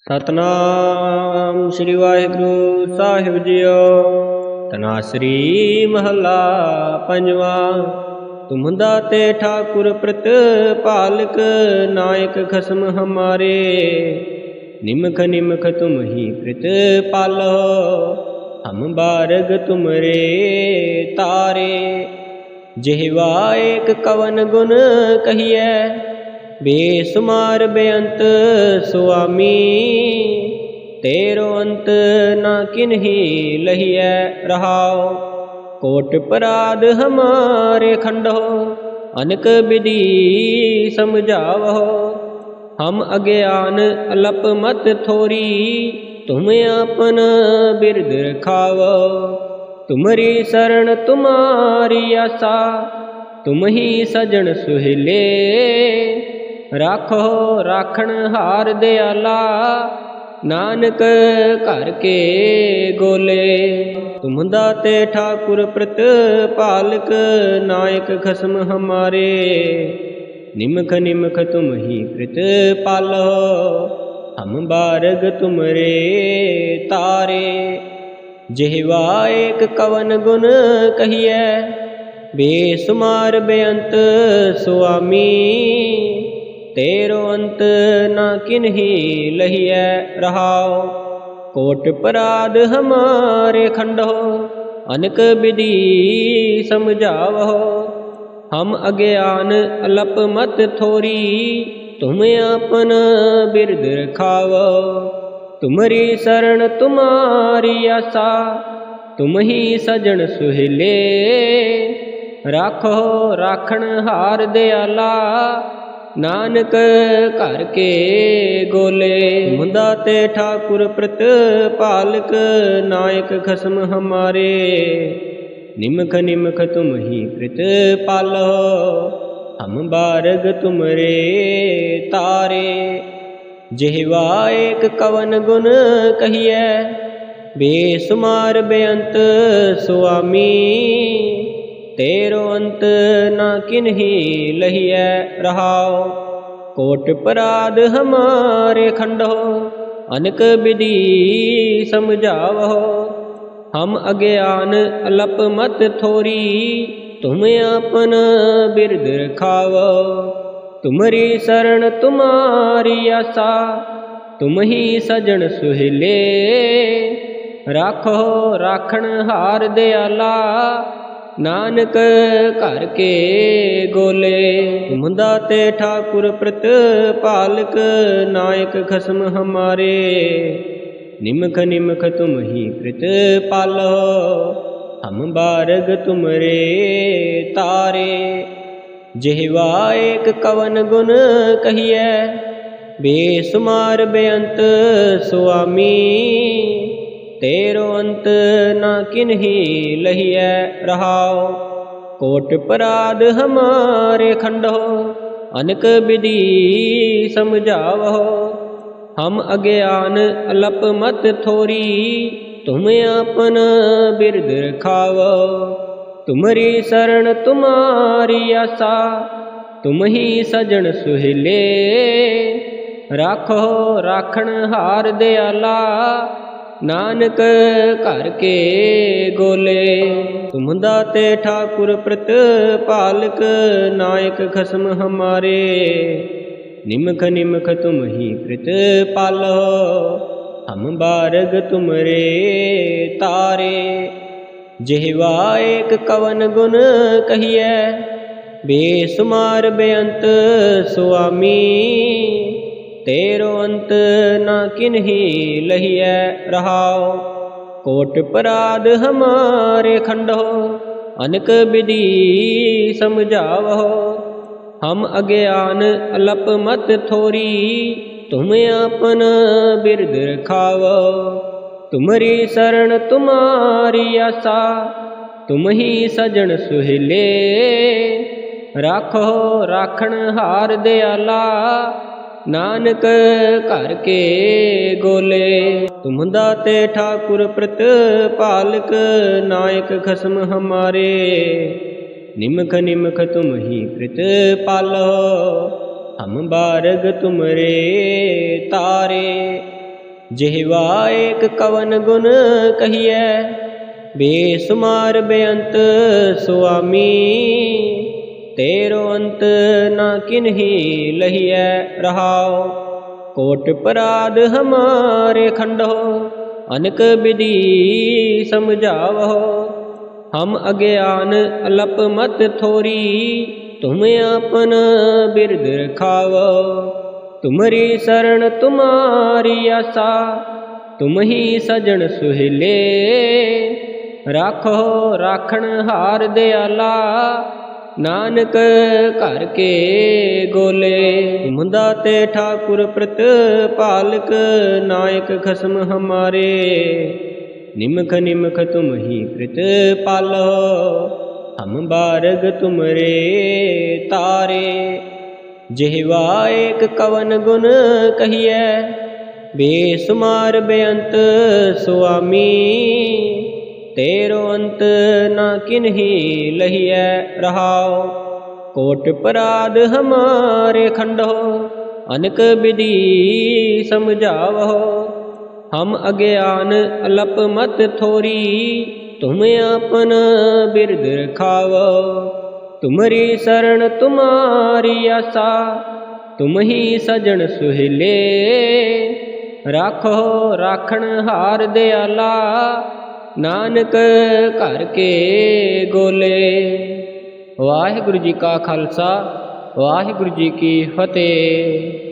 सतनाम श्री वाहिगुरु साहिब जियो। तनासरी महला पंजवा। तुम दाते ठाकुर प्रतिपालक, नायक खसम हमारे। निमख निमख तुम ही प्रतिपालो, हम बारग तुमरे तारे। जिह्वा एक कवन गुण कहिए, बेसुमार बेअंत सुआमी। तेरो अंत ना किन्ही लहिए रहाओ, कोट पराध हमारे खंडो। अनक विधि समझावो, हम अज्ञान अलप मत थोरी। तुम आपन बिरद रखावो, तुम्हारी शरण तुम्हारी आशा। तुम ही सजन सुहेले, राखो राखण हार दयाला। नानक घर के गोले, तुम दाते ठाकुर प्रतिपालक, नायक खसम हमारे। निमख निमख तुम ही प्रतिपालो, हम बारग तुमरे तारे। जिह्वा एक कवन गुण कहिए, बेसुमार बेअंत सुआमी। तेरो अंत ना किन्ही लहिए रहाओ, कोट पराध हमारे खंडो। अनक विधि समझावो, हम अज्ञान अलप मत थोरी। तुम आपन बिरद रखावो, तुम्हारी शरण तुम्हारी आशा। तुम ही सजन सुहेले, राखो राखण हार दयाला। नानक घर के गोले, तुम दाते ठाकुर प्रतिपालक, नायक खसम हमारे। निमख निमख तुम ही प्रतिपालो, हम बारग तुमरे तारे। जिह्वा एक कवन गुण कहिए, बेसुमार बेअंत सुआमी। तेरो अंत ना किन्ही लहिए रहाओ, कोट पराध हमारे खंडो। अनक विधि समझावो, हम अज्ञान अलप मत थोरी। तुम आपन बिरद रखावो, तुम्हारी शरण तुम्हारी आशा। तुम ही सजन सुहेले, राखो राखण हार दयाला। नानक घर के गोले, तुम दाते ठाकुर प्रतिपालक, नायक खसम हमारे। निमख निमख तुम ही प्रतिपालो, हम बारग तुमरे तारे। जिह्वा एक कवन गुण कहिए, बेसुमार बेअंत सुआमी। तेरो अंत ना किन्ही लहिए रहाओ, कोट पराध हमारे खंडो। अनक विधि समझावो, हम अज्ञान अलप मत थोरी। तुम आपन बिरद रखावो, तुम्हारी शरण तुम्हारी आशा। तुम ही सजन सुहेले, राखो राखण हार दयाला। नानक घर के गोले, तुम दाते ठाकुर प्रतिपालक, नायक खसम हमारे। निमख निमख तुम ही प्रतिपालो, हम बारग तुमरे तारे। जिह्वा एक कवन गुण कहिए, बेसुमार बेअंत सुआमी। तेरो अंत ना किन्ही लहिए रहाओ, कोट पराध हमारे खंडो। अनक विधि समझावो, हम अज्ञान अलप मत थोरी। तुम आपन बिरद रखावो, तुम्हारी शरण तुम्हारी आशा। तुम ही सजन सुहेले, राखो राखण हार दयाला। नानक घर के गोले, तुम दाते ठाकुर प्रतिपालक, नायक खसम हमारे। निमख निमख तुम ही प्रतिपालो, हम बारग तुमरे तारे। ਜਿਹਵਾ ਏਕ ਕਵਨ ਗੁਣ ਕਹੀਐ, ਬੇਸੁਮਾਰ ਬੇਅੰਤ ਸੁਆਮੀ। तेरो अंत न किन्ही लहिए रहाओ, कोट पराध हमारे खंडो, अनक विधि समझावो। हम अज्ञान अलप मत थोरी, तुम आपन बिरद रखावो। तुम्हारी शरण तुम्हारी आशा, तुम ही सजन सुहेले। राखो राखण हार दयाला, नानक घर के गोले। मुंदा ते ठाकुर प्रतिपालक, नायक खसम हमारे। निमख निमख तुम ही प्रतिपालो, हम बारग तुमरे तारे। ਜਿਹਵਾ ਏਕ कवन गुण कहिए, बेसुमार बेअंत सुआमी। तेरो अंत न किन्ही लहिए रहाओ, कोट पराध हमारे खंडो, अनक विधि समझावो। हम अज्ञान अलप मत थोरी, तुम आपन बिरद रखावो। तुम्हारी शरण तुम्हारी आशा, तुम ही सजन सुहेले। राखो राखण हार दयाला, नानक घर के गोले। वाहिगुरु जी का खालसा, वाहिगुरु जी की फतेह।